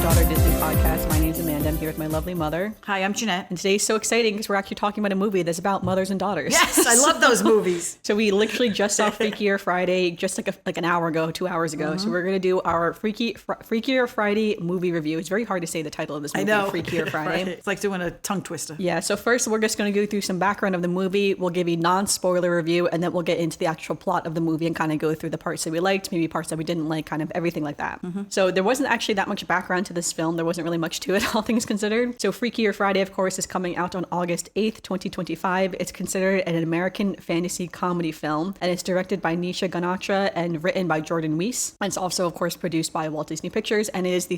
Daughter Disney podcast. My name is Amanda. I'm here with my lovely mother. Hi, I'm Janette. And today's so exciting because we're actually talking about a movie that's about mothers and daughters. Yes, I love those movies. So we literally just saw Freakier Friday just like an hour ago, 2 hours ago. So we're going to do our Freakier Friday movie review. It's very hard to say the title of this movie, Freakier Friday. Right. It's like doing a tongue twister. Yeah, so first we're just going to go through some background of the movie. We'll give you non-spoiler review, and then we'll get into the actual plot of the movie and kind of go through the parts that we liked, maybe parts that we didn't like, kind of everything like that. So there wasn't actually that much background to this film. There wasn't really much to it, all things considered. So Freakier Friday, of course, is coming out on August 8th, 2025. It's considered an American fantasy comedy film, and it's directed by Nisha Ganatra and written by Jordan Weiss. And it's also, of course, produced by Walt Disney Pictures, and it is the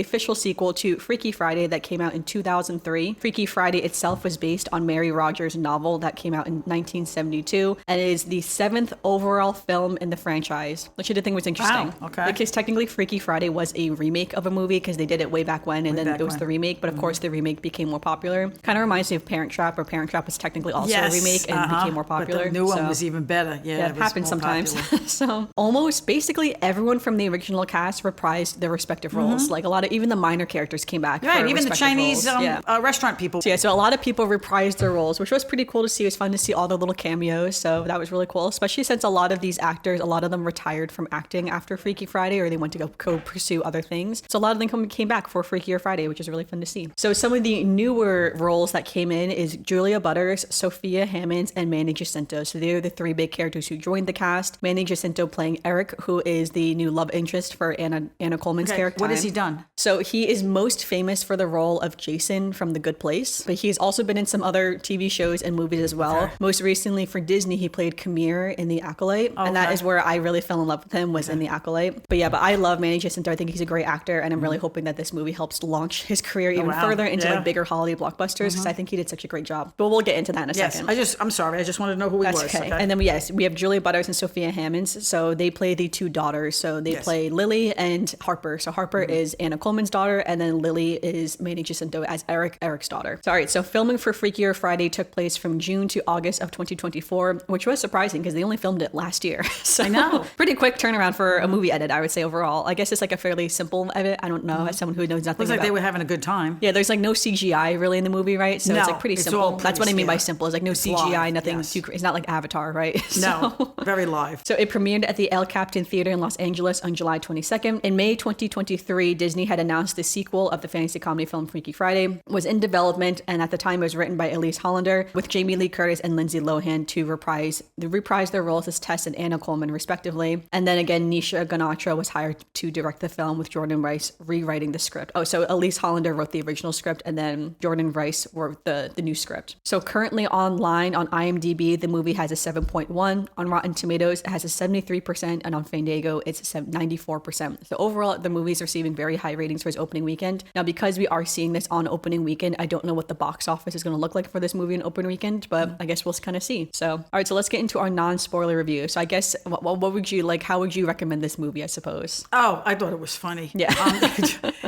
official sequel to Freaky Friday that came out in 2003. Freaky Friday itself was based on Mary Rogers' novel that came out in 1972, and it is the 7th overall film in the franchise, which I did think was interesting. Wow, okay. Because technically Freaky Friday was a remake of a movie because they did it way back when, and then it was the remake, but of course the remake became more popular. Kind of reminds me of Parent Trap, where Parent Trap was technically also a remake and became more popular. But the new one was even better. Yeah, it happens sometimes. So almost basically everyone from the original cast reprised their respective roles. Like a lot of, even the minor characters came back. Right, even the Chinese restaurant people. So a lot of people reprised their roles, which was pretty cool to see. It was fun to see all the little cameos. So that was really cool, especially since a lot of these actors, a lot of them retired from acting after Freaky Friday, or they went to go pursue other things. So a lot of them came back for Freakier Friday, which is really fun to see. So some of the newer roles that came in is Julia Butters, Sophia Hammonds, and Manny Jacinto. So they're the three big characters who joined the cast. Manny Jacinto playing Eric, who is the new love interest for Anna Coleman's character. What has he done? So he is most famous for the role of Jason from The Good Place, but he's also been in some other TV shows and movies as well. Okay. Most recently for Disney, he played Camille in The Acolyte, and that is where I really fell in love with him, was in The Acolyte. But I love Manny Jacinto. I think he's a great actor, and I'm really hoping that this movie helps launch his career even further into like bigger holiday blockbusters, because I think he did such a great job. But we'll get into that in a second. I'm sorry, I just wanted to know who he was. Okay. And then we have Julia Butters and Sophia Hammonds. So they play the two daughters. So they play Lily and Harper. So Harper is Anna Coleman's daughter, and then Lily is Manny Jacinto as Eric's daughter. So, all right, so filming for Freakier Friday took place from June to August of 2024, which was surprising because they only filmed it last year. So I know. Pretty quick turnaround for a movie edit, I would say overall. I guess it's like a fairly simple edit. I don't know, as someone who knows nothing Looks like they were having a good time. Yeah, there's like no CGI really in the movie, right? So it's like pretty simple. That's what I mean by simple. It's like no CGI, live, nothing too crazy. It's not like Avatar, right? No, very live. So it premiered at the El Capitan Theater in Los Angeles on July 22nd. In May 2023, Disney had announced the sequel of the fantasy comedy film Freaky Friday was in development, and at the time it was written by Elise Hollander with Jamie Lee Curtis and Lindsay Lohan to reprise their roles as Tess and Anna Coleman respectively. And then again, Nisha Ganatra was hired to direct the film, with Jordan Weiss rewriting the script. Oh, so Elise Hollander wrote the original script, and then Jordan Weiss wrote the new script. So currently online on IMDb, the movie has a 7.1. On Rotten Tomatoes, it has a 73%, and on Fandango, it's 94%. So overall, the movie's receiving very high ratings for its opening weekend. Now, because we are seeing this on opening weekend, I don't know what the box office is going to look like for this movie on opening weekend, but I guess we'll kind of see. So, all right, so let's get into our non-spoiler review. So I guess, what would you like? How would you recommend this movie, I suppose? Oh, I thought it was funny. Yeah.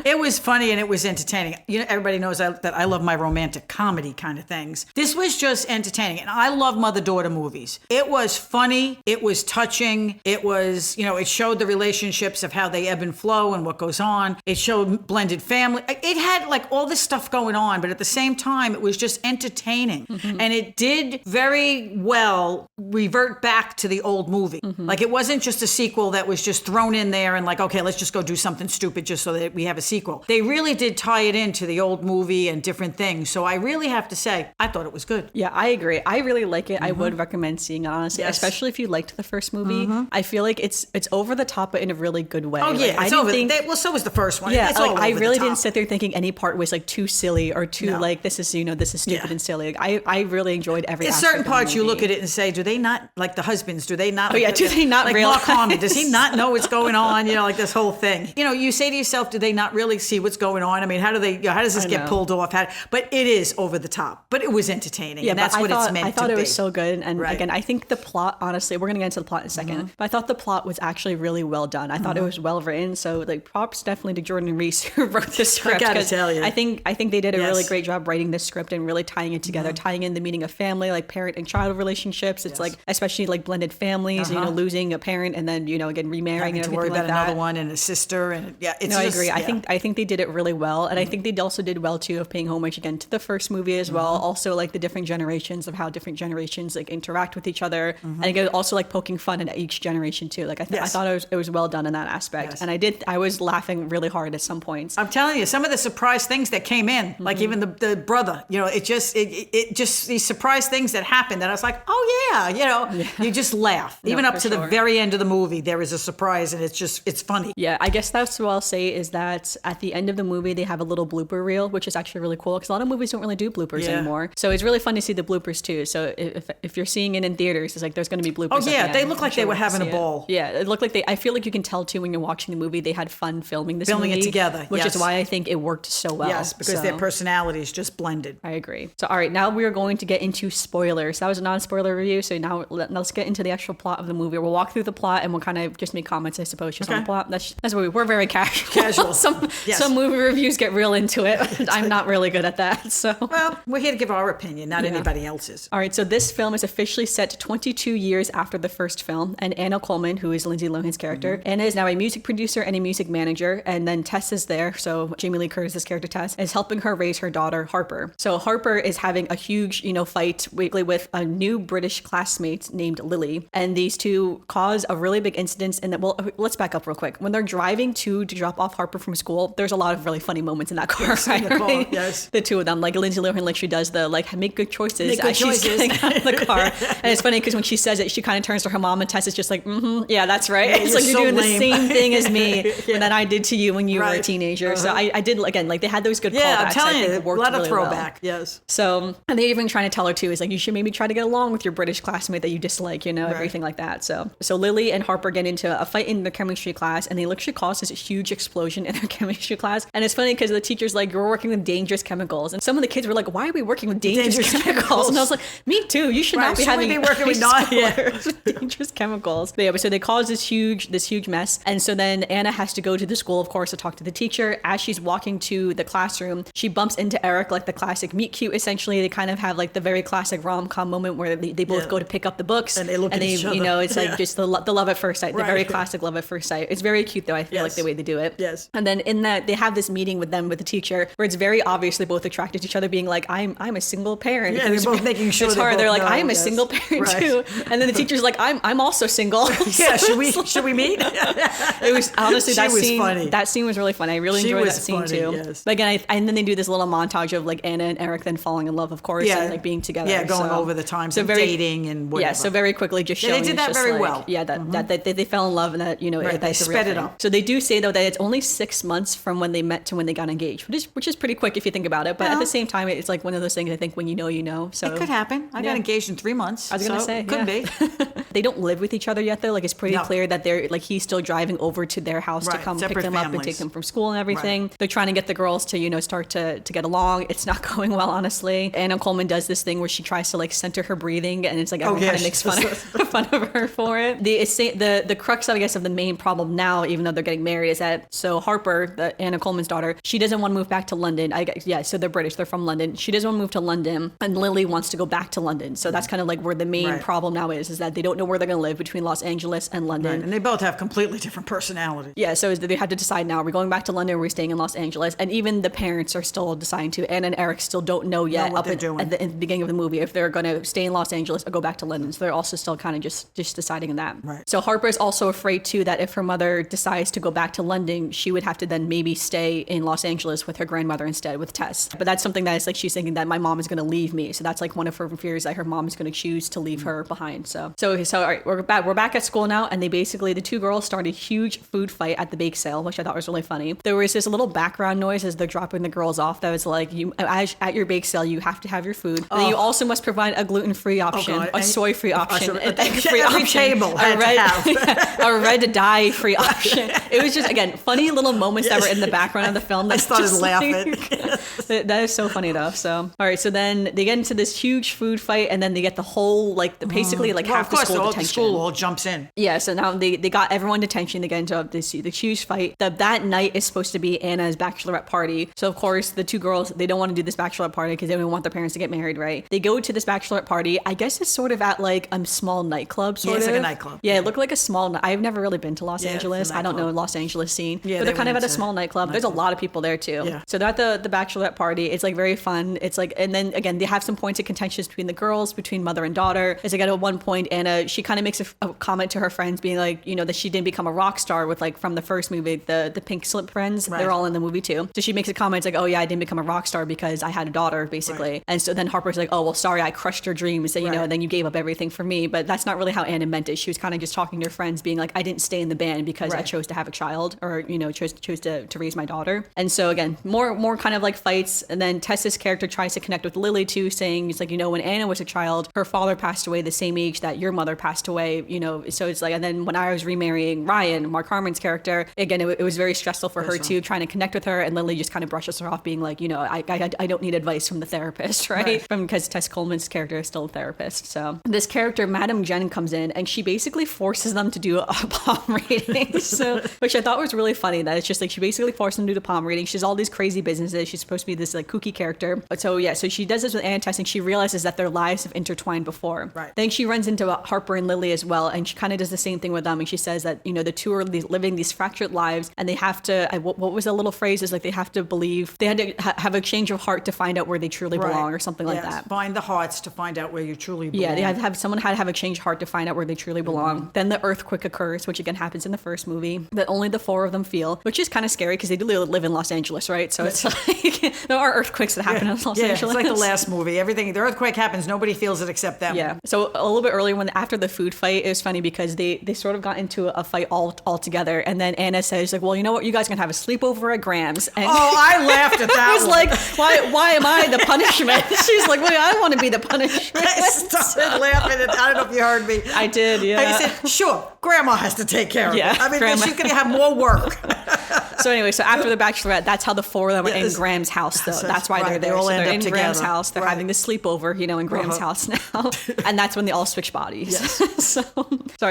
It was funny and it was entertaining. You know, everybody knows that I love my romantic comedy kind of things. This was just entertaining, and I love mother-daughter movies. It was funny. It was touching. It was, it showed the relationships of how they ebb and flow and what goes on. It showed blended family. It had like all this stuff going on, but at the same time, it was just entertaining. And it did very well revert back to the old movie. Like, it wasn't just a sequel that was just thrown in there and like, okay, let's just go do something stupid just so that we have a sequel. They really did tie it into the old movie and different things. So I really have to say, I thought it was good. Yeah, I agree. I really like it. I would recommend seeing it, honestly, especially if you liked the first movie. I feel like it's over the top, but in a really good way. Oh, yeah. Like, well, so was the first one. Yeah, it's like I really didn't sit there thinking any part was like too silly or too like, this is stupid and silly. Like, I really enjoyed every aspect certain of the parts you movie. look at it and say, do they not, like the husbands, do they not? Oh, yeah, do they not like realize? Mark Harmon, does he not know what's going on? Like this whole thing. You say to yourself, do they not really see what's going on? I mean, how does this get pulled off? But it is over the top. But it was entertaining. Yeah, and that's what it's meant to be. I thought it was so good. And again, I think the plot, honestly, we're going to get into the plot in a second, but I thought the plot was actually really well done. I thought it was well written. So like, props definitely to Jordan Weiss who wrote this script. I gotta tell you. I think they did a really great job writing this script and really tying it together, tying in the meaning of family, like parent and child relationships. It's like, especially like blended families, losing a parent and then, again, remarrying and everything to worry like about that. Another one and a sister. And I agree. I think think they did it really well. And I think they also did well too of paying homage again to the first movie as well. Also like the different generations of how different generations like interact with each other. And again, also like poking fun at each generation too. Like I thought it was well done in that aspect. And I was laughing really hard at some points. I'm telling you, some of the surprise things that came in, like even the brother, you know, it just these surprise things that happened that I was like, oh yeah, you know, you just laugh. Even up to the very end of the movie, there is a surprise and it's funny. Yeah, I guess that's what I'll say is that at the end of the movie, they have a little blooper reel, which is actually really cool because a lot of movies don't really do bloopers anymore. So it's really fun to see the bloopers too. So if you're seeing it in theaters, it's like there's going to be bloopers. Oh yeah, they look like they were having a ball. Yeah, it looked like I feel like you can tell too when you're watching the movie, they had fun filming this movie. Filming it together, which is why I think it worked so well. Yes, because their personalities just blended. I agree. So all right, now we are going to get into spoilers. That was a non-spoiler review, so now let's get into the actual plot of the movie. We'll walk through the plot and we'll kind of just make comments, I suppose, just on the plot. That's what we're very casual. Some movie reviews get real into it. I'm not really good at that. So well, we're here to give our opinion, not anybody else's. All right, so this film is officially set 22 years after the first film, and Anna Coleman, who is Lindsay Lohan's character, Anna is now a music producer and a music manager, and then Tess is there. So Jamie Lee Curtis's character Tess is helping her raise her daughter Harper. So Harper is having a huge, fight weekly with a new British classmate named Lily, and these two cause a really big incident. And well, let's back up real quick. When they're driving to drop off Harper from school, there's a lot of really funny moments in that car. Yes, right? in the car, yes. The two of them, like Lindsay Lohan literally does the make good choices make good as she's choices. getting out of the car. And it's funny because when she says it, she kind of turns to her mom, and Tess is just like, yeah, that's right. Yeah, it's like you're so doing lame. the same thing as me that I did to you when you were a teenager. So I did, again, like they had those good callbacks. Yeah, I'm telling I think you, it worked a lot of really throwback. Well. Yes. So, and they're even trying to tell her too, is like, you should maybe try to get along with your British classmate that you dislike, everything like that. So Lily and Harper get into a fight in their chemistry class, and they literally cause this huge explosion in their chemistry class. And it's funny because the teacher's like, you're working with dangerous chemicals. And some of the kids were like, why are we working with dangerous chemicals? And I was like, me too. You should not be having working with dangerous chemicals. But so they cause this huge mess. And so then Anna has to go to the school, of course, to talk to the teacher. As she's walking to the classroom, she bumps into Eric, like the classic meet cute, essentially. They kind of have like the very classic rom-com moment where they both go to pick up the books. And they look at each other. It's like just the love at first sight, the very classic love at first sight. It's very cute though, I feel like the way they do it. Yes. And then in that, they have this meeting with the teacher where it's very obvious they both attracted to each other, being like, I'm a single parent. Yeah, they're both making sure it's hard. They're like, I'm a yes. single parent too. And then the teacher's like, I'm also single. Yeah, should we meet? It was honestly funny. That scene was really funny. I really enjoyed that scene too. Yes. But again, and then they do this little montage of like Anna and Eric then falling in love, of course, and like being together. Yeah, going over the times of dating and whatever. Yeah, so very quickly just showing. They did that very well. Yeah, that they fell in love and that they sped it up. So they do say though that it's only 6 months from when they met to when they got engaged, which is pretty quick if you think about it. But at the same time, it's like one of those things. I think when you know. So it could happen. I got engaged in 3 months. I was gonna say, could be. They don't live with each other yet though. Like it's pretty clear that they're like he's still driving over to their house to come pick them up and take them from school and everything. Right. They're trying to get the girls to start to get along. It's not going well, honestly. Anna Coleman does this thing where she tries to like center her breathing, and it's like everyone kind of makes fun of her for it. The crux, I guess, of the main problem now, even though they're getting married, is that Harper, Anna Coleman's daughter, she doesn't want to move back to London. So they're British, they're from London. She doesn't want to move to London, and Lily wants to go back to London. So that's kind of like where the main problem now is that they don't know where they're going to live between Los Angeles and London. Right. And they both have completely different personalities. Yeah, so they had to decide now, are we going back to London or are we staying in Los Angeles? And even the parents are still deciding to. Anna and Eric still don't know yet at the beginning of the movie if they're going to stay in Los Angeles or go back to London. So they're also still kind of just deciding on that. Right. So Harper's also afraid too that if her mother decides to go back to London, she would have to then maybe stay in Los Angeles with her grandmother instead, with Tess. But that's something that is like she's thinking that my mom is going to leave me. So that's like one of her fears, that her mom is going to choose to leave her behind. So all right, we're back at school now, and the two girls start a huge food fight at the bake sale, which I thought was really funny. There was this little background noise as they're dropping the girls off that was like, at your bake sale, you have to have your food. Then you also must provide a gluten-free option, a soy-free option, an egg-free option, table a red dye-free option. It was just, again, funny little moments that were in the background of the film. I started laughing. That is so funny though. So all right, so then they get into this huge food fight, and then they get the whole half the school detention. The school all jumps in. Yeah, so now they got everyone detention. They get into this huge fight. That night is supposed to be Anna's bachelorette party. So of course the two girls, they don't want to do this bachelorette party because they don't want their parents to get married, right? They go to this bachelorette party. I guess it's sort of at like a small nightclub. It's like a nightclub. Yeah, it looked like a small. I've never really been to Los Angeles. I don't know Los Angeles scene. Yeah, but they're kind of at a small National Nightclub. There's a lot of people there too. Yeah. So they're at the bachelorette party. It's like very fun. It's like, and then again, they have some points of contention between the girls, between mother and daughter. It's like at one point, Anna, she kind of makes a comment to her friends being like, you know, that she didn't become a rock star with like from the first movie, the Pink Slip friends. Right. They're all in the movie too. So she makes a comment like, oh yeah, I didn't become a rock star because I had a daughter basically. Right. And so then Harper's like, oh, well, sorry, I crushed your dreams. And, you know, and then you gave up everything for me. But that's not really how Anna meant it. She was kind of just talking to her friends being like, I didn't stay in the band because I chose to have a child or, you know, chose to raise my daughter. And so again, more kind of like fights. And then Tessa's character tries to connect with Lily too, saying it's like, you know, when Anna was a child, her father passed away the same age that your mother passed away, you know. So it's like, and then when I was remarrying Ryan, Mark Harmon's character, again, it was very stressful for her too, trying to connect with her. And Lily just kind of brushes her off being like, you know, I don't need advice from the therapist, right? Because Tess Coleman's character is still a therapist. So this character, Madam Jen, comes in and she basically forces them to do a palm reading. So, which I thought was really funny, that it's just like she basically forced them to do the palm reading. She's all these crazy businesses. She's supposed to be this like kooky character. But so yeah, so she does this with Anna and Tess and she realizes that their lives have intertwined before. Right. Then she runs into Harper and Lily as well, and she kind of does the same thing with them. And she says that, you know, the two are living these fractured lives and they have to, what was the little phrase, is like they have to believe, they had to have a change of heart to find out where they truly belong or something like that. Find the hearts to find out where you truly belong. Yeah, they had to have, someone had to have a changed heart to find out where they truly belong. Then the earthquake occurs, which again happens in the first movie, that only the four of them feel, which is kind of scary because they do live in Los Angeles, right? So it's like, there are earthquakes that happen in Los Angeles. It's like the last movie. Everything, the earthquake happens, nobody feels it except them. Yeah. So a little bit earlier, after the food fight, it was funny because they sort of got into a fight all together, and then Anna says like, well, you know what, you guys can have a sleepover at Graham's. And I laughed at that. I was like, why am I the punishment? She's like, wait, I want to be the punishment. I started laughing. I don't know if you heard me. I did, yeah. I said, sure, Grandma has to take care of it. I mean, Grandma. she's going to have more work. So anyway, so after the bachelorette, that's how the four of them are in Graham's house, though. That's why they're there. They all so end they're up in together. Graham's house. They're having this sleepover, you know, in Graham's house now. And that's when they all switch bodies. Yes.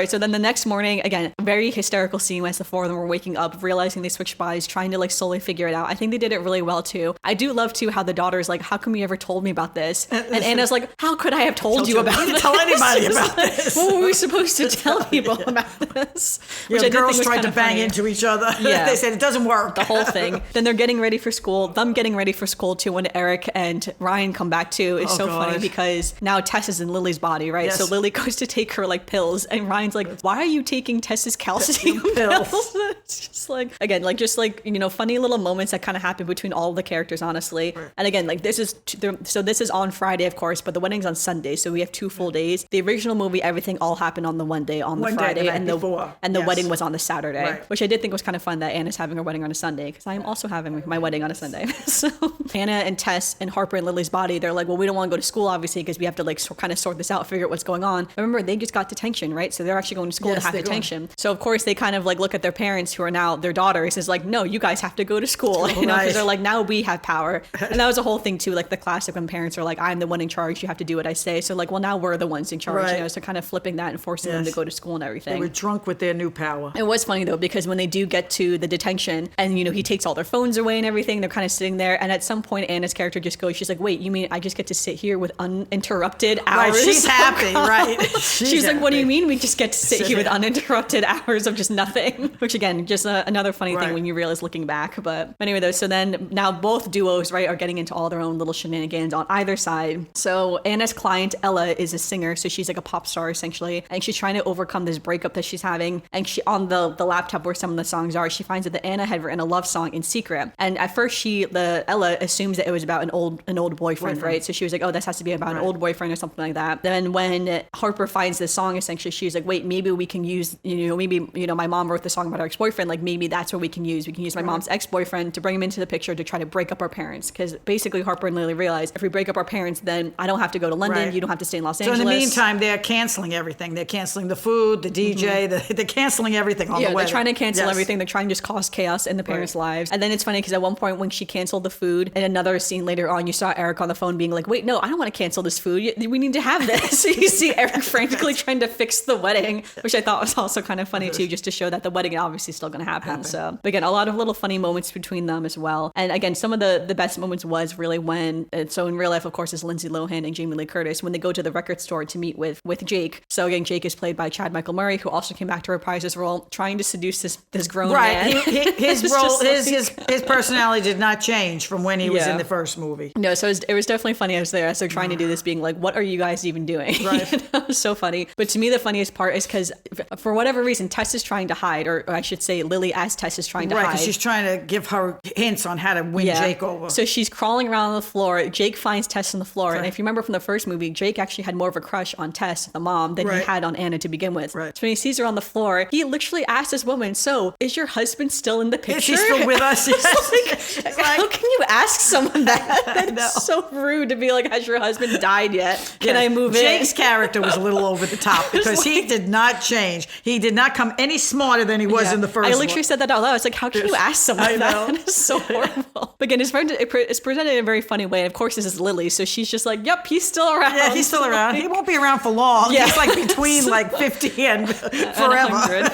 So then the next morning, again, a very hysterical scene as the four of them were waking up, realizing they switched bodies, trying to like slowly figure it out. I think they did it really well too. I do love too how the daughter's like, how come you ever told me about this? And Anna's like, how could I have told you about this? Didn't tell anybody about this. What were we supposed to tell people about this? Which girls tried to bang into each other. Yeah. They said it doesn't work. The whole thing. Then they're getting ready for school. Them getting ready for school too when Eric and Ryan come back too is so funny because now Tess is in Lily's body, right? Yes. So Lily goes to take her like pills and Ryan's like, why are you taking Tess's calcium pills? It's just like, again, like just like, you know, funny little moments that kind of happen between all the characters, honestly. Right. And again, like this is on Friday, of course, but the wedding's on Sunday. So we have 2 full days. The original movie, everything all happened on the one day, on the Friday, and the wedding was on the Saturday, which I did think was kind of fun that Anna's having her wedding on a Sunday because I am also having my wedding on a Sunday. So Anna and Tess and Harper and Lily's body, they're like, well, we don't want to go to school, obviously, because we have to like kind of sort this out, figure out what's going on. Remember, they just got detention, right? So they're actually going to school to have detention. So of course they kind of like look at their parents who are now their daughters is like, no, you guys have to go to school, you know, because they're like, now we have power. And that was a whole thing too, like the classic when parents are like, I'm the one in charge, you have to do what I say. So like, well, now we're the ones in charge, you know, so kind of flipping that and forcing them to go to school and everything. They were drunk with their new power. It was funny though, because when they do get to the detention and, you know, he takes all their phones away and everything, they're kind of sitting there. And at some point, Anna's character just goes, she's like, wait, you mean I just get to sit here with uninterrupted hours? Right, she's happy, right? She's like, what do you mean we just get to sit here with uninterrupted hours of just nothing? Which again, just another funny thing when you realize looking back. But anyway, though, so then now both duos, right, are getting into all their own little shenanigans on either side. So Anna's client, Ella, is a singer. So she's like a pop star, essentially. And she's trying to overcome this breakup that she's having. And she, on the laptop where some of the songs are, she finds that Anna had written a love song in secret. And at first Ella assumes that it was about an old boyfriend, right? So she was like, oh, this has to be about an old boyfriend or something like that. Then when Harper finds this song, essentially, she's like, wait, maybe we can use, my mom wrote the song about her ex-boyfriend. Like maybe that's what we can use. We can use my mom's ex-boyfriend to bring him into the picture to try to break up our parents. Because basically Harper and Lily realize if we break up our parents, then I don't have to go to London. You don't have to stay in Los Angeles. So in the meantime, they're canceling everything. They're canceling the food, the DJ, they're canceling everything on the way. They're trying to cancel everything. They're trying to just cause chaos in the parents' lives. And then it's funny because at one point when she canceled the food, in another scene later on, you saw Eric on the phone being like, wait, no, I don't want to cancel this food. We need to have this. So you see Eric frantically trying to fix the wedding, which I thought was also kind of funny too, just to show that the wedding is obviously still going to happen. So but again, a lot of little funny moments between them as well. And again, some of the best moments was really when, so in real life, of course, is Lindsay Lohan and Jamie Lee Curtis when they go to the record store to meet with Jake. So again, Jake is played by Chad Michael Murray, who also came back to reprise his role, trying to seduce this grown man. his role, his personality did not change from when he was in the first movie. No, so it was definitely funny as they're trying to do this, being like, what are you guys even doing? Right. It was so funny. But to me, the funniest part is because for whatever reason, Tess is trying to hide, or I should say Lily as Tess is trying to hide. Right, because she's trying to give her hints on how to win Jake over. So she's crawling around on the floor. Jake finds Tess on the floor. Right. And if you remember from the first movie, Jake actually had more of a crush on Tess, the mom, than he had on Anna to begin with. Right. So when he sees her on the floor, he literally asks this woman, so is your husband still in the picture? Is he still with us? Like, how can you ask someone that? That's so rude to be like, has your husband died yet? Can I move in? Jake's character was a little over the top because he did not change. He did not come any smarter than he was in the first one. I literally said that out loud. It's like, how can you ask someone that? It's so horrible. But again, it's presented in a very funny way. And of course, this is Lily. So she's just like, yep, he's still around. Yeah, he's still around. He won't be around for long. Yeah. He's like between like 50 and forever.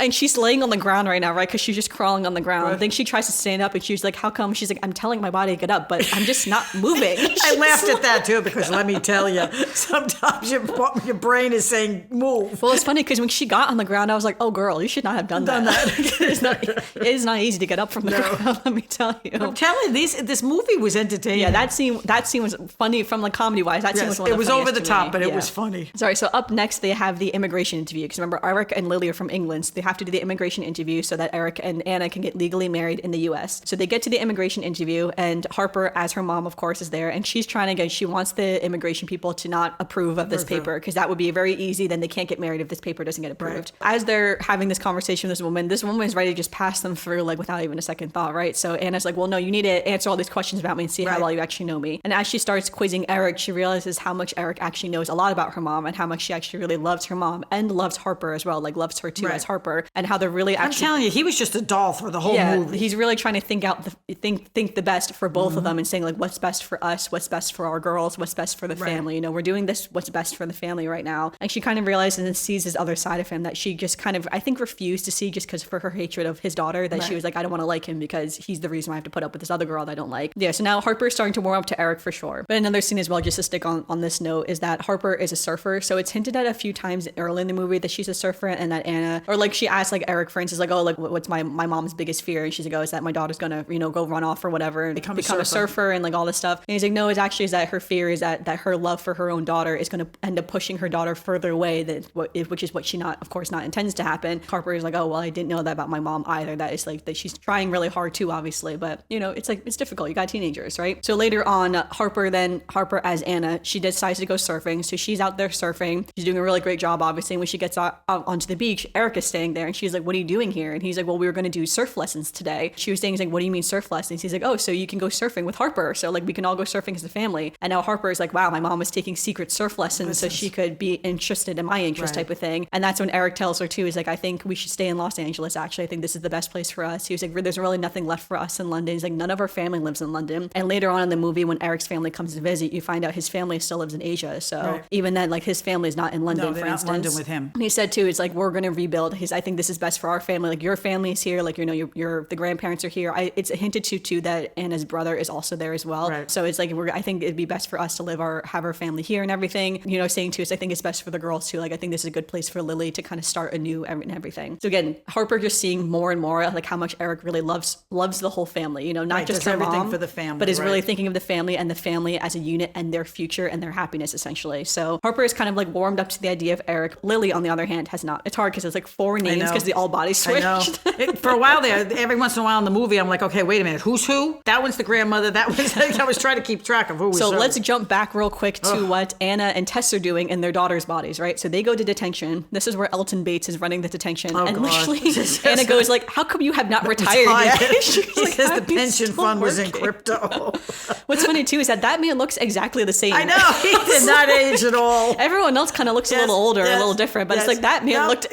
And she's laying on the ground right now, right? Because she's just crawling on the ground. Right. Then she tries to stand up and she's like, how come? She's like, I'm telling my body to get up, but I'm just not moving. I laughed at that too because let me tell you, sometimes your brain is saying move. Well, it's funny because when she got on the ground, I was like, oh girl, you should not have done that. It is not easy to get up from the ground, let me tell you. I'm telling you, this movie was entertaining. Yeah, that scene was funny from like comedy wise. That scene was one of the funniest. It was over the top, but it was funny. Sorry, so up next they have the immigration interview because remember Eric and Lily are from England, so they have to do the immigration interview so that Eric and Anna can get legally married in the US. So they get to the immigration interview and Harper, as her mom of course, is there and she's trying to get, she wants the immigration people to not approve of this paper because that would be very easy, then they can't get married if this paper doesn't get approved. Right. As they're having this conversation with this woman is ready to just pass them through like without even a second thought, right? So Anna's like, well no, you need to answer all these questions about me and see how well you actually know me. And as she starts quizzing Eric, she realizes how much Eric actually knows a lot about her mom and how much she actually really loves her mom and loves Harper as well, like loves her too as Harper, and how they're really actually... I'm telling you, he was just a doll for the whole movie. He's really trying to think the best for both of them and saying like, what's best for us, what's best for our girls, what's best for the family, you know, we're doing this, what's best for the family right now. And she kind of realizes and sees this other side of him that she just kind of, I think, refused to see just because for her hatred of his daughter, that she was like, I don't want to like him because he's the reason I have to put up with this other girl that I don't like. Yeah, so now Harper's starting to warm up to Eric for sure. But another scene as well, just to stick on this note, is that Harper is a surfer. So it's hinted at a few times early in the movie that she's a surfer and that Anna, or like she asked like Eric, for instance, like, oh, like what's my mom's biggest fear? And she's like, oh, is that my daughter's gonna, you know, go run off or whatever and become a surfer and like all this stuff. And he's like, no, it's actually is that her fear is that her love for her own daughter is going to end up pushing her daughter further away which is what she not intends to happen. Harper is like, oh, well, I didn't know that about my mom either. That is like that she's trying really hard too, obviously, but you know, it's like, it's difficult. You got teenagers, right? So later on, Harper as Anna, she decides to go surfing. So she's out there surfing. She's doing a really great job, obviously. And when she gets out onto the beach, Eric is staying there and she's like, what are you doing here? And he's like, well, we were going to do surf lessons today. She was saying, he's like, what do you mean surf lessons? He's like, oh, so you can go surfing with Harper. So like we can all go surfing as a family. And now Harper is like, wow, my mom was taking secret surf lessons so she could be interested in my interest type of thing. And that's when Eric tells her too, he's like, I think we should stay in Los Angeles. Actually, I think this is the best place for us. He was like, there's really nothing left for us in London. He's like, none of our family lives in London. And later on in the movie, when Eric's family comes to visit, you find out his family still lives in Asia. So even then, like his family is not in London, for instance. London with him. And he said too, it's like, we're going to rebuild. I think this is best for our family. Like your family is here. Like, you know, the grandparents are here. It's hinted to too that Anna's brother is also there as well. Right. So it's like, I think it'd be best for us to have our family here and everything, you know, saying too, is I think it's best for the girls too. Like, I think this is a good place for Lily to kind of start anew and everything. So again, Harper just seeing more and more like how much Eric really loves the whole family, you know, not just her everything mom, for the family, but is really thinking of the family and the family as a unit and their future and their happiness essentially. So Harper is kind of like warmed up to the idea of Eric. Lily, on the other hand, has not. It's hard because it's like 4 names because they all body switched. I know. For a while there, every once in a while in the movie, I'm like, okay, wait a minute, who's who? That one's the grandmother. That one's. I was trying to keep track of who was. So let's jump back real quick to what Anna and Tess are doing in their daughter's bodies, right? So they go to detention. This is where Elton Bates is running the detention, and literally Anna goes like, "How come you have not retired yet?" She's like, says the pension fund was in crypto. What's funny too is that man looks exactly the same. I know, he did not age at all. Everyone else kind of looks a little older, a little different, but it's like that man looks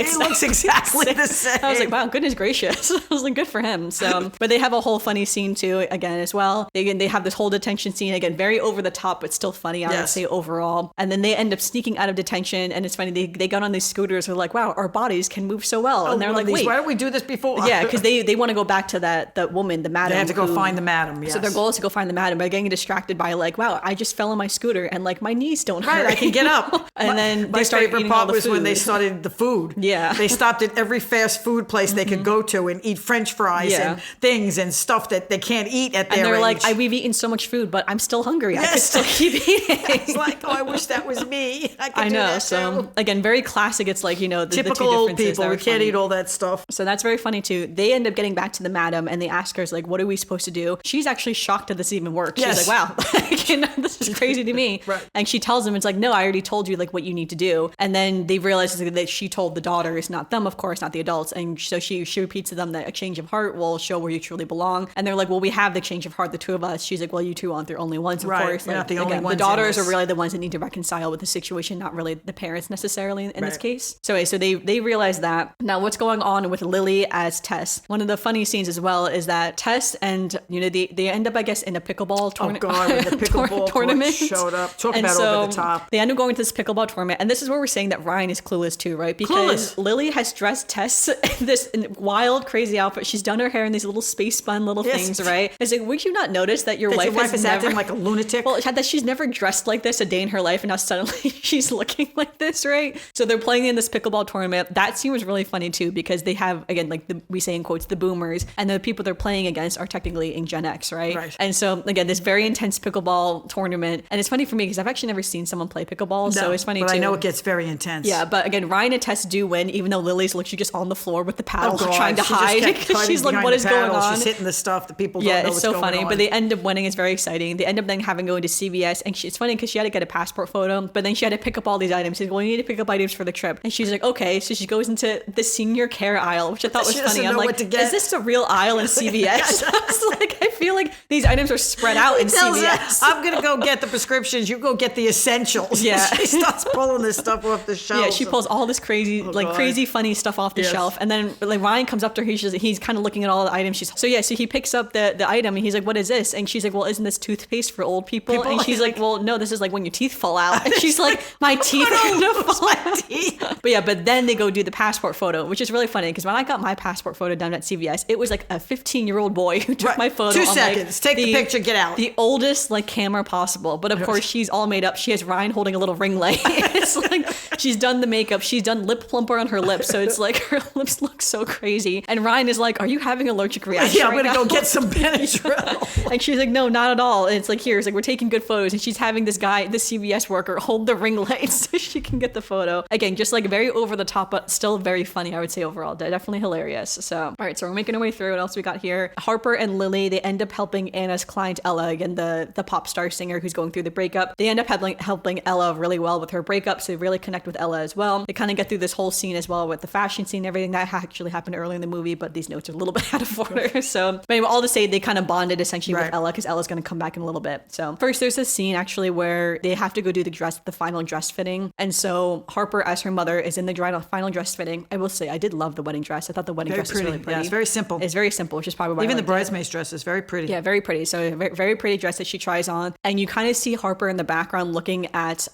exactly the same. I was like, wow, goodness gracious. I was like, good for him. So, but they have a whole funny scene too, again, as well. They have this whole detention scene, again, very over the top, but still funny, I would say, overall. And then they end up sneaking out of detention, and it's funny, they got on these scooters, they're like, wow, our bodies can move so well. And they're like, wait, why don't we do this before? Yeah, because they want to go back to that woman, the madam. They have to go find the madam, yes. So their goal is to go find the madam, but getting distracted by like, wow, I just fell on my scooter, and like my knees don't hurt. Right, I can get up. And then my they started favorite eating part all the was food. when they started the food. Yeah. They stopped at every fast food place they could go go to and eat French fries and things and stuff that they can't eat at their age. And they're like, we've eaten so much food, but I'm still hungry. I could still keep eating. It's like, I wish that was me. I know. So again, very classic. It's like, the typical the two old people. We can't eat all that stuff. So that's very funny too. They end up getting back to the madam and they ask her, like, what are we supposed to do? She's actually shocked that this even works. She's like, wow, this is crazy to me. Right. And she tells them, it's like, no, I already told you like what you need to do. And then they realize that she told the daughters, not them, of course, not the adults. And so she repeats to them that a change of heart will show where you truly belong. And they're like, well, we have the change of heart, the two of us. She's like, well, you two aren't the only ones, of course. You're not the only ones. The daughters are really the ones that need to reconcile with the situation, not really the parents necessarily in this case. So they realize that. Now, what's going on with Lily as Tess? One of the funny scenes as well is that Tess and they end up, I guess, in a pickleball tournament. Oh God, when the pickleball tournament showed up. Talk about over the top. They end up going to this pickleball tournament, and this is where we're saying that Ryan is clueless too, right? Because Lily has dressed Tess in this wild, crazy outfit. She's done her hair in these little space bun little things, right? It's like, would you not notice that your wife is acting like a lunatic? Well, that she's never dressed like this a day in her life, and now suddenly she's looking like this, right? So they're playing in this pickleball tournament. That scene was really funny too, because they have, again, like we say in quotes, the boomers, and the people they're playing against are technically in Gen X, right? And so again, this very intense pickleball tournament, and it's funny for me because I've actually never seen someone play pickleball, so it's funny but too. I know it gets very intense. Yeah, but again, Ryan and Tess do win, even though Lily's literally just on the floor with the paddles trying to hide because she's like, what is going on? She's hitting the stuff that people don't know what's going on. Yeah, it's so funny, but they end up winning. It's very exciting. They end up then having to go into CVS, and it's funny because she had to get a passport photo, but then she had to pick up all these items. She's like, well, you need to pick up items for the trip. And she's like, okay. So she goes into the senior care aisle, which I thought was funny. I'm like, is this a real aisle in CVS? I was like, I feel like these items are spread out in CVS. I'm going to go get the prescriptions. You go get the essentials. Yeah. She starts pulling this stuff off the shelf. Yeah, she pulls all this crazy, crazy funny stuff off the shelf. And then like Ryan comes up to her. He's kind of looking at all the items. So he picks up the item and he's like, what is this? And she's like, well, isn't this toothpaste for old people? And she's like, well, no, this is like when your teeth fall out. And she's like, my teeth are going to fall out. But then they go do the passport photo, which is really funny because when I got my passport photo done at CVS, it was like a 15-year-old boy who took my photo. 2 seconds. Take the picture, get out. The oldest like camera possible. But of course, she's all made up. She has Ryan holding a little ring light. It's like she's done the makeup. She's done lip plumper on her lips. So it's like her lips look so crazy. And Ryan is like, are you having allergic reaction? Yeah, I'm going to go get some Benadryl. And she's like, no, not at all. And it's like, here, it's like, we're taking good photos. And she's having this CVS worker hold the ring light so she can get the photo. Again, just like very over the top, but still very funny, I would say overall. Definitely hilarious. So, all right, so we're making our way through. What else we got here? Harper and Lily, they end up helping Anna's client, Ella, again, the pop star singer who's going through the breakup. They end up helping Ella really well with her breakup. So they really connect with Ella as well. They kind of get through this whole scene as well with the fashion scene and everything that actually happened early in the movie, but these notes are a little bit out of order. So, but anyway, all to say they kind of bonded essentially with Ella because Ella's going to come back in a little bit. So first there's this scene actually where they have to go do the final dress fitting. And so Harper as her mother is in the final dress fitting. I will say I did love the wedding dress. I thought the wedding dress was really pretty. Yeah, it's very simple. It's very simple, which is probably why even the bridesmaid's dress is very pretty. Yeah, very pretty. So very, very pretty dress that she tries on. And you kind of see Harper in the background looking at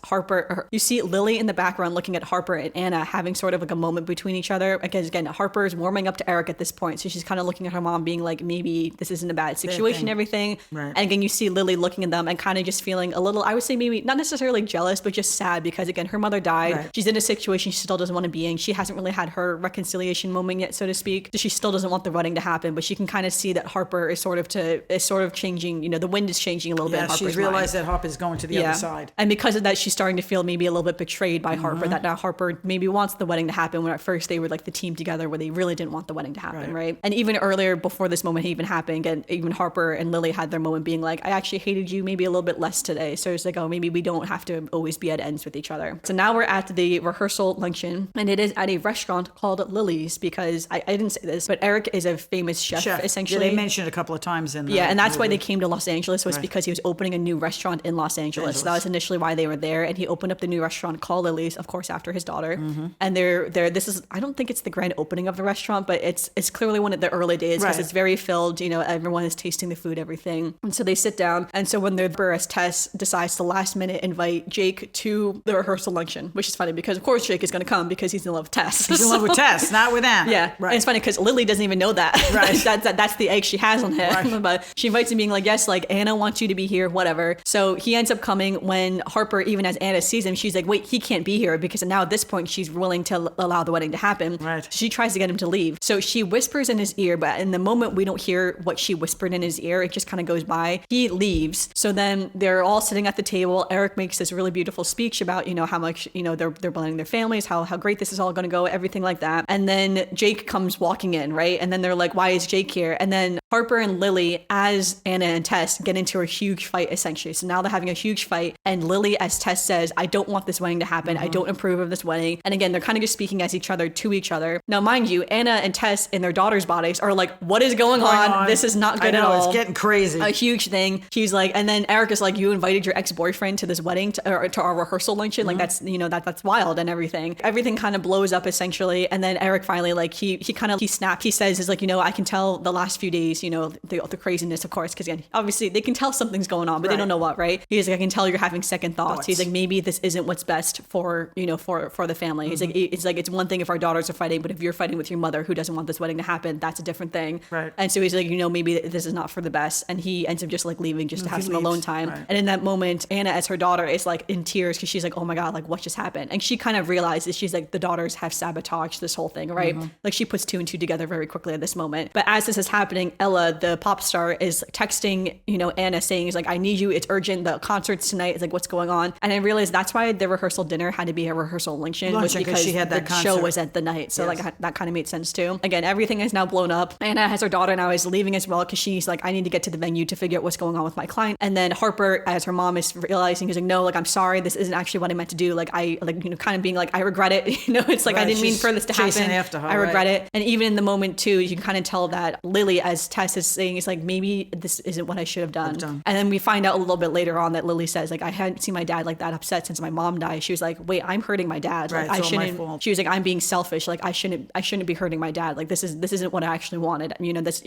you see Lily in the background looking at Harper and Anna having sort of like a moment between each other. Because again, Harper is warming up to Eric at this point. So she's kind of looking at her mom being like, maybe this isn't a bad situation and everything. Right. And again, you see Lily looking at them and kind of just feeling a little, I would say maybe not necessarily jealous, but just sad because again, her mother died. Right. She's in a situation she still doesn't want to be in. She hasn't really had her reconciliation moment yet, so to speak. So she still doesn't want the wedding to happen, but she can kind of see that Harper is sort of changing, the wind is changing a little bit in Harper's she's realized that Harper's going to the other side. And because of that, she's starting to feel maybe a little bit betrayed by Harper, that now Harper maybe wants the wedding to happen when at first they were like the team together where they really didn't want the wedding to happen, right? And even earlier before this moment even happened, and even Harper and Lily had their moment being like, I actually hated you maybe a little bit less today. So it's like, oh, maybe we don't have to always be at ends with each other. So now we're at the rehearsal luncheon, and it is at a restaurant called Lily's because I didn't say this, but Eric is a famous chef. Essentially. Yeah, they mentioned it a couple of times in the and that's why they came to Los Angeles was because he was opening a new restaurant in Los Angeles. So that was initially why they were there, and he opened up the new restaurant called Lily's, of course, after his daughter. And this is, I don't think it's the grand opening of the restaurant, but it's clearly one of the early days because it's very filled, everyone is tasting the food, everything. And so they sit down, and so when their as Tess decides to last minute invite Jake to the rehearsal luncheon, which is funny because of course Jake is going to come because he's in love with Tess. He's in love with Tess, not with Anna. Yeah, right. And it's funny because Lily doesn't even know that. Right. that's the egg she has on him. Right. But she invites him being like, yes, like Anna wants you to be here, whatever. So he ends up coming. When Harper, even as Anna sees him, she's like, wait, he can't be here because now at this point she's willing to allow the wedding to happen. Right. She tries to get him to leave. leave. So she whispers in his ear, but in the moment we don't hear what she whispered in his ear. It just kind of goes by. He leaves. So then they're all sitting at the table. Eric makes this really beautiful speech about, how much, they're blending their families, how great this is all going to go, everything like that. And then Jake comes walking in, right? And then they're like, why is Jake here? And then Harper and Lily, as Anna and Tess, get into a huge fight, essentially. So now they're having a huge fight. And Lily, as Tess says, I don't want this wedding to happen. I don't approve of this wedding. And again, they're kind of just speaking as each other to each other. Now, mind you, Anna and Tess in their daughter's bodies are like, what is going on? This is not good at all. It's getting crazy. A huge thing. She's like, and then Eric is like, you invited your ex-boyfriend to this wedding, to our rehearsal luncheon. Like that's, that's wild and everything. Everything kind of blows up essentially. And then Eric finally, like he snapped. He says, is like, I can tell the last few days, the craziness, of course, because again, obviously they can tell something's going on, but they don't know what, right? He's like, I can tell you're having second thoughts. He's like, maybe this isn't what's best for, for the family. He's like, it's one thing if our daughters are fighting, but if you're fighting with your mother who doesn't want this wedding to happen, that's a different thing. Right. And so he's like, maybe this is not for the best. And he ends up just like leaving just to have some alone time. Right. And in that moment, Anna, as her daughter, is like in tears because she's like, oh my God, like what just happened? And she kind of realizes, she's like, the daughters have sabotaged this whole thing, right? Like she puts two and two together very quickly at this moment. But as this is happening, Ella, the pop star, is texting, Anna saying, he's like, I need you. It's urgent. The concert's tonight. It's like, what's going on? And I realized that's why the rehearsal dinner had to be a rehearsal luncheon was because she had that the concert. show was at the night. So like that kind of made sense too. Again, everything is now blown up. Anna has her daughter now is leaving as well because she's like, I need to get to the venue to figure out what's going on with my client. And then Harper, as her mom, is realizing, he's like, no, like, I'm sorry. This isn't actually what I meant to do. Like, I like, kind of being like, I regret it. It's like, I didn't mean for this to happen. After her, I regret it. And even in the moment too, you can kind of tell that Lily, as Tess is saying, is like, maybe this isn't what I should have done. And then we find out a little bit later on that Lily says, like, I hadn't seen my dad like that upset since my mom died. She was like, wait, I'm hurting my dad. Like, I shouldn't. My fault. She was like, I'm being selfish. Like, I shouldn't be hurting my dad. Like, this isn't what I actually wanted.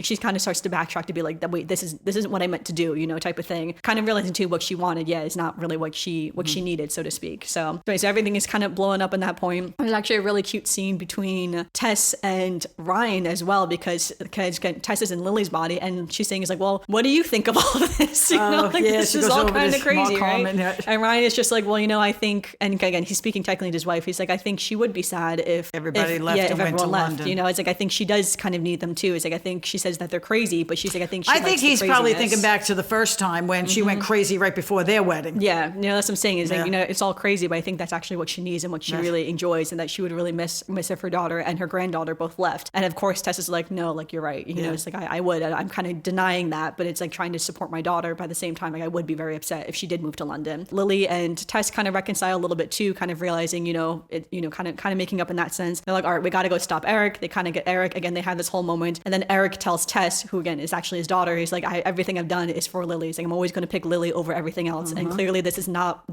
She kind of starts to backtrack to be like, wait, this isn't what I meant to do, type of thing. Kind of realizing too what she wanted, is not really what she needed, so to speak. So everything is kind of blowing up in that point. There's actually a really cute scene between Tess and Ryan as well, because Tess is in Lily's body, and she's saying, is like, well, what do you think of all of this? This is all kind of crazy, right? And Ryan is just like, well, I think, and again, he's speaking technically to his wife. He's like, I think she would be sad if everybody left and went to London. It's like, I think she does kind of need them too. It's like, I think she says that they're crazy, but she's like, I think he's probably thinking back to the first time when she went crazy right before their wedding. Yeah, that's what I'm saying. Is like, it's all crazy, but I think that's actually what she needs and what she really enjoys, and that she would really miss if her daughter and her granddaughter both left. And of course, Tess is like, no, like, you're right. It's like, I would. I'm kind of denying that, but it's like trying to support my daughter. By the same time, like, I would be very upset if she did move to London. Lily and Tess kind of reconcile a little bit too, kind of realizing, kind of making up in that sense. They're like, all right, we got to go stop Eric. They kind of get Eric. Again, they have this whole moment. And then Eric tells Tess, who again is actually his daughter, he's like, everything I've done is for Lily. He's like, I'm always going to pick Lily over everything else. And clearly this is not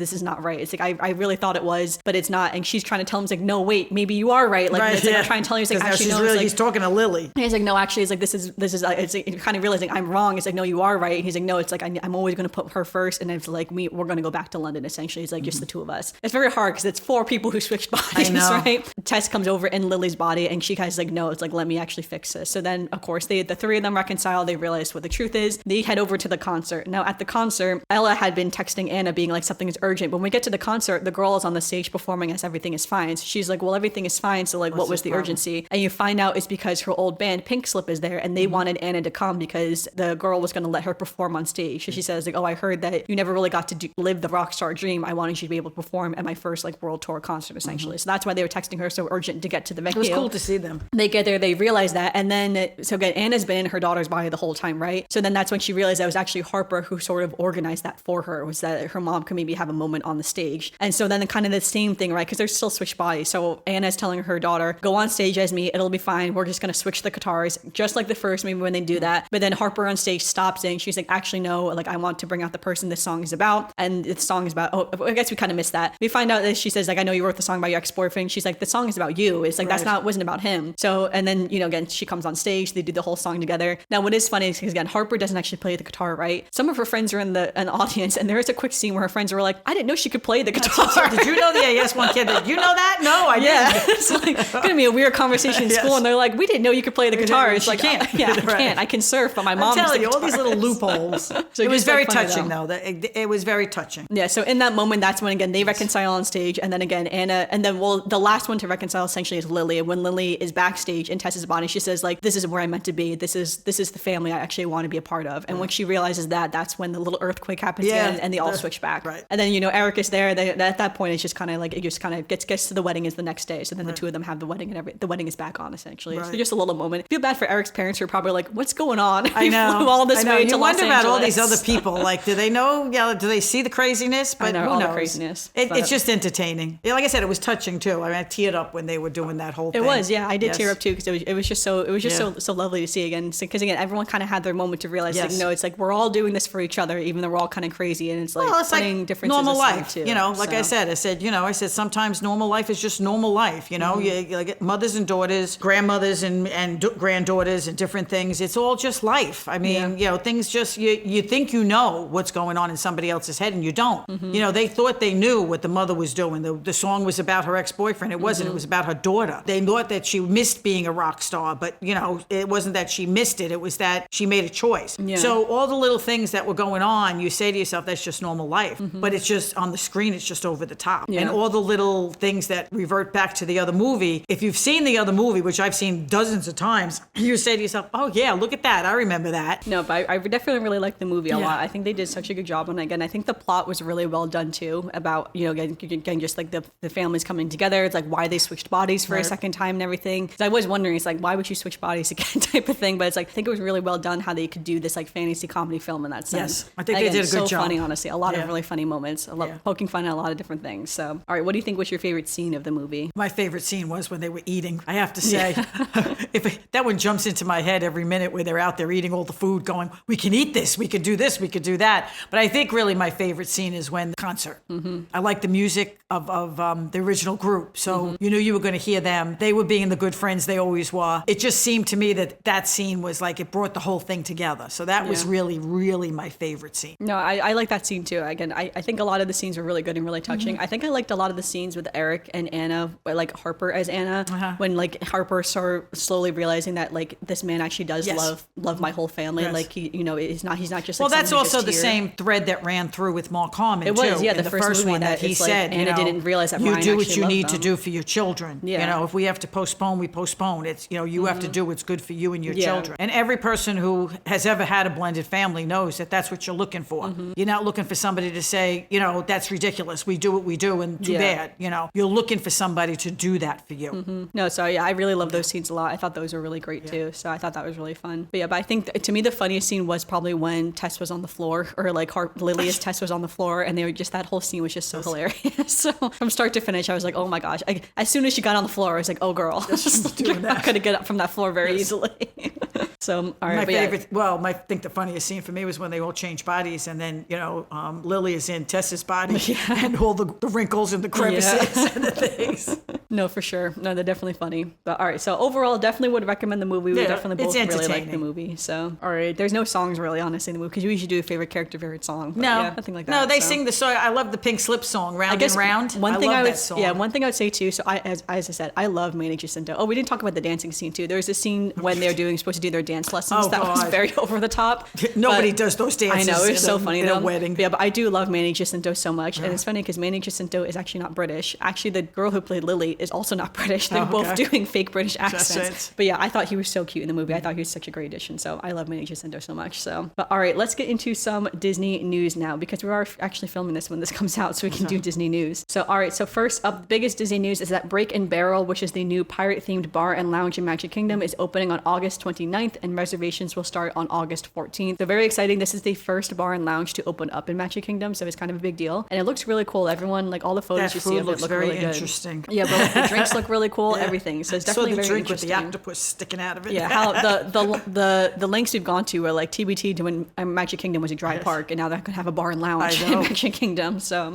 right. It's like, I really thought it was, but it's not. And she's trying to tell him, it's like, no, wait, maybe you are right. Like, it's like, I'm trying to tell you, it's like, actually, no, he's talking to Lily. He's like, no, actually, it's like, this is, it's like, kind of realizing I'm wrong. It's like, no, you are right. He's like, no, it's like, I'm always going to put her first. And it's like, we're going to go back to London, essentially. It's like, just the two of us. It's very hard because it's four people who switched bodies, right? Tess comes over in Lily's body, and she kind of like, no, it's like, let me actually fix this. So then, of course, the three of them reconcile. They realize what the truth is. They head over to the concert. Now, at the concert, Ella had been texting Anna being like, something is urgent. But when we get to the concert, the girl is on the stage performing as everything is fine. So she's like, well, everything is fine. So like, what was the urgency? And you find out it's because her old band, Pink Slip, is there, and they wanted Anna to come because the girl was going to let her perform on stage. So she says, like, oh, I heard that you never really got to live the rock star dream. I wanted you to be able to perform at my first like world tour concert, essentially. So that's why they were texting her so urgent to get to the venue. It was cool to see them. They get there, they realize that, and then so again, Anna's been in her daughter's body the whole time, right? So then that's when she realized that it was actually Harper who sort of organized that for her, was that her mom could maybe have a moment on the stage. And so then kind of the same thing, right? Because they're still switched bodies. So Anna's telling her daughter, go on stage as me, it'll be fine. We're just going to switch the guitars, just like the first, maybe when they do that. But then Harper on stage stops and she's like, actually, no, like, I want to bring out the person this song is about. And the song is about, oh, I guess we kind of missed that. We find out that she says, like, I know you wrote the song about your ex-boyfriend. She's like, the song is about you. It's like, wasn't about him. So, and then, again, she comes on stage, they do the whole song together. Now, what is funny is, because again, Harper doesn't actually play the guitar, right? Some of her friends are in the audience, and there is a quick scene where her friends were like, I didn't know she could play the guitar. Did you know that? Yes, one kid, did you know that? No, I didn't. It's like, it's going to be a weird conversation in school, and they're like, we didn't know you could play the guitar. It's like, can't. I can't. can't. I can surf, but my mom I'm is the telling you, all these guitarist. little loopholes. So It was just, like, very funny, touching, though. It was very touching. Yeah, so in that moment, that's when, again, they reconcile on stage, and then again, Anna, and then, well, the last one to reconcile essentially is Lily, and when Lily is backstage in Tessa's body, she says, like, this is where I meant to be, this is the family I actually want to be a part of, and when she realizes that, that's when the little earthquake happens again, and they all switch back. Right. And then, you know, Eric is there, at that point, it's just kind of like, it just kind of gets to the wedding is the next day, so then the two of them have the wedding, and the wedding is back on, essentially. Right. So just a little moment. I feel bad for Eric's parents who are probably like, what's going on? I know. Flew all this way to You Los wonder about all these Angeles. other people. Like, do they know? Yeah, do they see the craziness? But I know, who all knows? the craziness. It's just entertaining. Yeah, like I said, it was touching too. I mean, I teared up when they were doing that whole thing. It was, yeah. I did Yes. tear up too because it was just so lovely to see again. Because again, everyone kind of had their moment to realize, Yes. like, no, it's like we're all doing this for each other, even though we're all kind of crazy, and it's like Well, it's putting like differences normal aside, life, too. you know. Like So- I said, sometimes normal life is just normal life, you know. You like mothers and daughters, grandmothers and granddaughters, and different things. It's all just life. I mean, you know, things just you think you know what's going on in somebody else's head, and you don't. You know, they thought they knew what the mother was doing. The song was about her ex-boyfriend. It wasn't. It was about her daughter. They thought that she missed being a rock star, but you know, it wasn't that she missed it. It was that she made a choice. Yeah. So all the little things that were going on, you say to yourself, that's just normal life. But it's just on the screen, it's just over the top. Yeah. And all the little things that revert back to the other movie. If you've seen the other movie, which I've seen dozens of times, you say to yourself, oh yeah, look at that. I remember that. No, but I definitely really liked the movie a Yeah. lot. I think they did such a good job on it. Again, I think the plot was really well done too. About, you know, again just like the families coming together. It's like why they switched bodies for a second time and everything. Because I was wondering, it's like, why would you switch bodies again type of thing. But it's like, I think it was really well done how they could do this like fantasy comedy film in that sense. Yes, I think they did a good so job. funny, honestly. A lot Yeah. of really funny moments. I love poking fun at a lot of different things. So, all right, what do you think was your favorite scene of the movie? My favorite scene was when they were eating. I have to say, that one jumps into my head every minute where they're out there eating all the food going, we can eat this, we could do this, we could do that. But I think really my favorite scene is when the concert. I like the music of the original group. So you knew you were going to hear them. They were being the good friends they always were. It just seemed to me that scene was like, it brought the whole thing together. So that was really, really my favorite scene. No, I like that scene too. Again, I think a lot of the scenes were really good and really touching. I think I liked a lot of the scenes with Eric and Anna, like Harper as Anna, when like Harper started slowly realizing that like this man actually does love my whole family. Yes. Like he's not just like, Well, that's someone who's also just the here. same thread that ran through with Mark Harmon. It was, too, yeah, in the first movie one that he it's like said. Anna didn't realize that you Ryan do what actually you loved need to them. do for your children. Yeah. You know, if we have to postpone, we postpone. It's you have to do what's good for you and your Yeah. children. And every person who has ever had a blended family knows that that's what you're looking for. You're not looking for somebody to say, that's ridiculous. We do what we do, and too bad. You're looking for somebody to do that for you. No, so yeah, I really love those scenes a lot. I thought those were really great too. So I thought that was really fun. But yeah, I think to me the funniest scene was probably when Tess was on the floor, or like Lily's Tess was on the floor, and they were just, that whole scene was just so hilarious. So from start to finish, I was like, oh my gosh. As soon as she got on the floor, I was like, oh girl, you're not gonna get up from that floor very easily. So all right, My but yeah. favorite, I think the funniest scene for me was when they all changed bodies, and then Lily is in Tessa's body, and all the wrinkles and the crevices and the things. No, for sure. No, they're definitely funny. But all right, so overall, definitely would recommend the movie. We Yeah, definitely it's both really like the entertaining. movie. So all right, there's no songs really, honestly, in the movie because you usually do a favorite character, favorite song. But No, yeah, nothing like that. No, they so. sing the song. I love the Pink Slip song, Round I guess and Round. One thing love I would, that song. yeah, one thing I would say too. So as I said, I love Manny Jacinto. Oh, we didn't talk about the dancing scene too. There was a scene when they're supposed to do their dance lessons. Oh, that was God. very over the top. Nobody But does those dances. I know, it's so funny in though. a wedding. But yeah, but I do love Manny Jacinto so much, and it's funny because Manny Jacinto is actually not British. Actually, the girl who played Lily is also not British. They're both okay. doing fake British That's accents. it. But yeah, I thought he was so cute in the movie. I thought he was such a great addition. So I love Manny Jacinto so much. So, but all right, let's get into some Disney news now because we are actually filming this when this comes out, so we can do Disney news. So all right, so first up, the biggest Disney news is that Break and Barrel, which is the new pirate-themed bar and lounge in Magic Kingdom, is opening on August 29th, and reservations will start on August 14th. So very exciting. This is the first bar and lounge to open up in Magic Kingdom, so it's kind of a big deal, and it looks really cool. Everyone, like all the photos That you see food of it looks look very really good. interesting. Yeah, but like, the drinks look really cool. Everything. So it's So definitely the very drink with interesting. the octopus sticking out of it. Yeah, how the lengths we've gone to were like TBT to when Magic Kingdom was a dry park, and now they're gonna have a bar and lounge I in know. Magic Kingdom. So,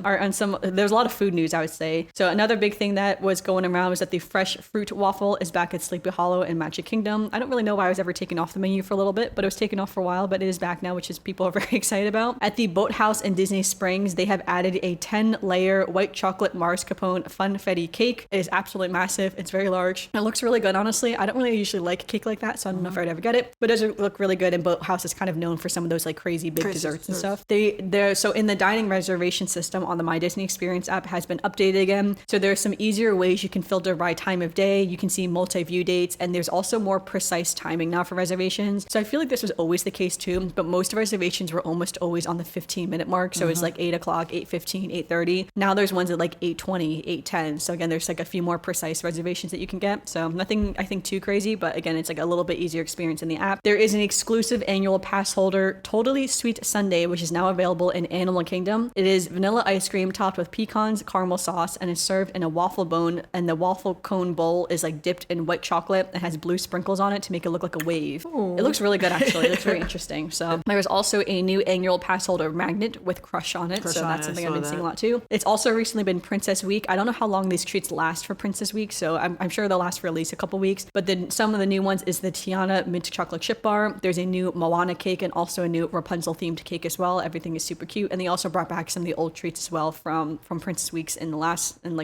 there's a lot of food news, I would say. So another big thing that was going around was that the fresh fruit waffle is back at Sleepy Hollow in Magic Kingdom. I don't really know why it was ever taken off the menu for a little bit, but it was taken off for a while. But it is back now, which is people are very excited about. At the Boathouse in Disney Springs, they have added a 10-layer white chocolate mascarpone funfetti cake. It is is absolutely massive. It's very large. It looks really good, honestly. I don't really usually like cake like that, so I don't know if I'd ever get it. But it does look really good, and Boathouse is kind of known for some of those like crazy big desserts and stuff. So in the dining reservation system on the My Disney Experience app has been updated again. So there's some easier ways you can filter by time of day. You can see multi-view dates, and there's also more precise timing now for reservations. So I feel like this was always the case too, but most reservations were almost always on the 15-minute mark. So it's like 8 o'clock, 8:15, 8:30. Now there's ones at like 8:20, 8:10. So again, there's like a few more precise reservations that you can get. So nothing, I think, too crazy, but again, it's like a little bit easier experience in the app. There is an exclusive annual pass holder Totally Sweet Sundae, which is now available in Animal Kingdom. It is vanilla ice cream topped with pecans, caramel sauce, and is served in a waffle bone. And the waffle cone bowl is like dipped in white chocolate and has blue sprinkles on it to make it look like a wave. Ooh. It looks really good, actually. It looks very interesting. So there's also a new annual pass holder magnet with Crush on it. So that's something I've been seeing a lot too. It's also recently been Princess Week. I don't know how long these treats last for Princess Week, so I'm sure they'll last for at least a couple weeks. But then some of the new ones is the Tiana mint chocolate chip bar. There's a new Moana cake and also a new Rapunzel themed cake as well. Everything is super cute, and they also brought back some of the old treats as well from Princess Weeks in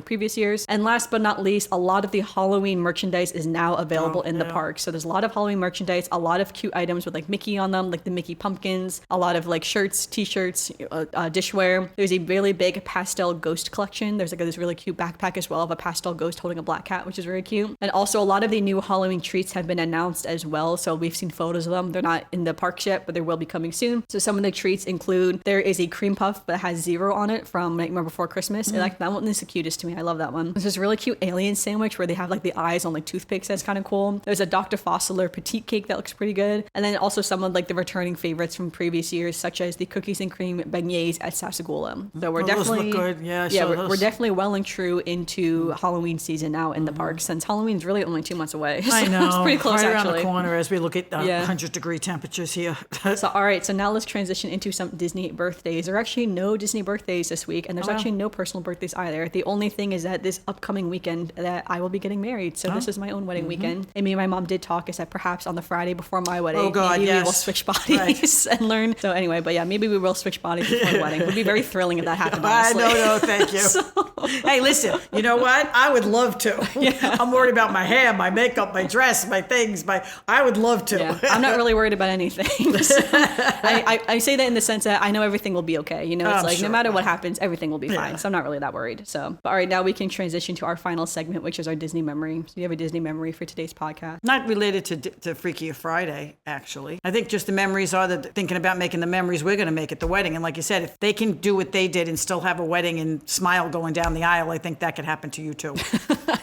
previous years. And last but not least, a lot of the Halloween merchandise is now available in the park. So there's a lot of Halloween merchandise, a lot of cute items with like Mickey on them, like the Mickey pumpkins, a lot of like shirts, t-shirts, dishware. There's a really big pastel ghost collection. There's like this really cute backpack as well of a pastel ghost holding a black cat, which is very cute. And also a lot of the new Halloween treats have been announced as well. So we've seen photos of them. They're not in the parks yet, but they will be coming soon. So some of the treats include, there is a cream puff that has zero on it from Nightmare Before Christmas. Like that one is the cutest to me. I love that one. There's this really cute alien sandwich where they have like the eyes on like toothpicks. That's kind of cool. There's a Dr. Fossler petite cake that looks pretty good. And then also some of like the returning favorites from previous years, such as the cookies and cream beignets at Sassagoula. So we're definitely, those look good. We're definitely well and true into Halloween season now in the park, since Halloween's really only 2 months away. So I know. It's pretty close, right actually. around the corner as we look at 100-degree temperatures here. So all right, so now let's transition into some Disney birthdays. There are actually no Disney birthdays this week, and there's actually no personal birthdays either. The only thing is that this upcoming weekend that I will be getting married. So this is my own wedding weekend. And me and my mom did talk, is that perhaps on the Friday before my wedding, maybe we will switch bodies and learn. So anyway, but yeah, maybe we will switch bodies before the wedding. It would be very thrilling if that happened, honestly. No, thank you. Hey, listen, you know what? I would love to. Yeah. I'm worried about my hair, my makeup, my dress, my things. I would love to. Yeah. I'm not really worried about anything. So I say that in the sense that I know everything will be okay. You know, it's like no matter what happens, everything will be fine. So I'm not really that worried. So, but all right, now we can transition to our final segment, which is our Disney memory. So you have a Disney memory for today's podcast? Not related to Freakier Friday, actually. I think just the memories are thinking about making the memories we're going to make at the wedding. And like you said, if they can do what they did and still have a wedding and smile going down the aisle, I think that could happen to you too.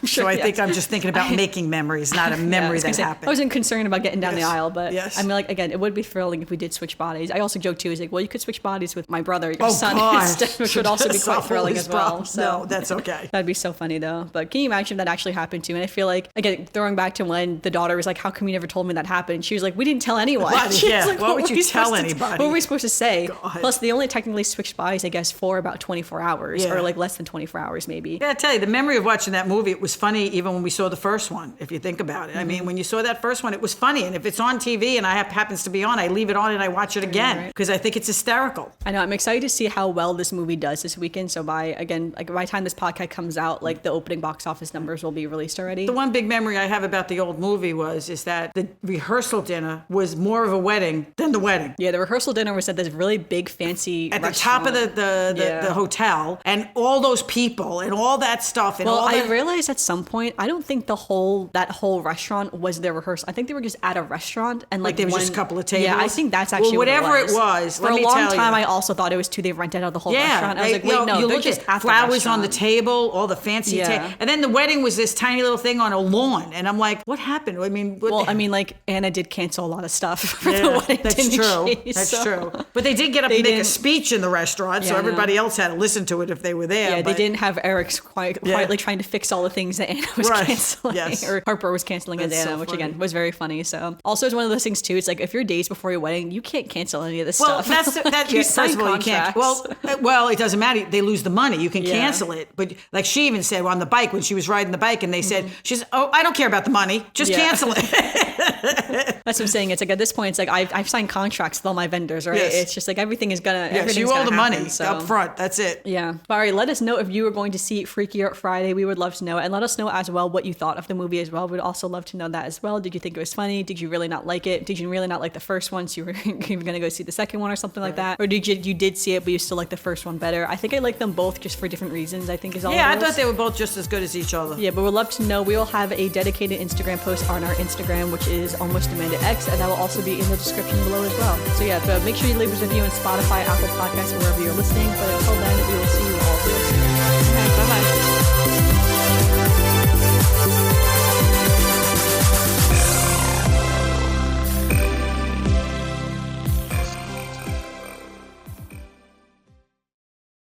So I think I'm just thinking about making memories, not a memory that happened. I wasn't concerned about getting down the aisle, but I mean, like, again, it would be thrilling if we did switch bodies. I also joke too, is like, well, you could switch bodies with my brother, your son, instead, which would also be quite thrilling as well. So no, that's okay. That'd be so funny though. But can you imagine if that actually happened too? And I feel like, again, throwing back to when the daughter was like, how come you never told me that happened? She was like, we didn't tell anyone. Like, why would you tell anybody? What were we supposed to say? God. Plus, they only technically switched bodies, I guess, for about 24 hours or like less than 24 hours maybe. Yeah, I tell you, the memory of watching that movie, it was funny even when we saw the first one, if you think about it. I mean, when you saw that first one, it was funny. And if it's on TV and happens to be on, I leave it on and I watch it again because I think it's hysterical. I know. I'm excited to see how well this movie does this weekend. So by the time this podcast comes out, like the opening box office numbers will be released already. The one big memory I have about the old movie is that the rehearsal dinner was more of a wedding than the wedding. Yeah, the rehearsal dinner was at this really big fancy at restaurant. The top of the hotel, and all those people and all that stuff. And I realized at some point, I don't think that whole restaurant was their rehearsal. I think they were just at a restaurant and like there was just a couple of tables. Yeah, I think that's actually whatever it was. For a long time, I also thought it was too. They rented out the whole restaurant. I was like, wait, no, you they're look just at flowers on the table, all the fancy and then the wedding was this tiny little thing on a lawn, and I'm like, what happened? I mean, like Anna did cancel a lot of stuff for the wedding. That's true. That's true. But they did get up and make a speech in the restaurant, so everybody else had to listen to it if they were there. Yeah, they didn't have Eric's quietly trying to fix all the things that Anna was canceling, or Harper was canceling as Anna, which again was very funny. So also it's one of those things too. It's like if you're days before your wedding, you can't cancel any of this stuff. Well, first of all, you can't. Well, it doesn't matter. They lose the money. You can cancel it. But like she even said on the bike when she was riding the bike, and they said, "Oh, I don't care about the money. Just cancel it." That's what I'm saying. It's like at this point, it's like I've signed contracts with all my vendors, right? Yes. It's just like everything is gonna. Yes, you owe the money up front. That's it. Yeah. All right. Let us know if you were going to see Freakier Friday. We would love to know, and let us know as well what you thought of the movie as well. We'd also love to know that as well. Did you think it was funny? Did you really not like it? Did you really not like the first one, so you were even gonna go see the second one or something like that? Or did you did see it, but you still like the first one better? I think I like them both just for different reasons. I think is all. Yeah, I thought they were both just as good as each other. Yeah, but we'd love to know. We will have a dedicated Instagram post on our Instagram, which is Almost Amanda X, and that will also be in the description below as well. So yeah, but make sure you leave us a review on Spotify, Apple Podcasts, wherever you're listening. But until then, we will see you all real soon. Okay, bye-bye.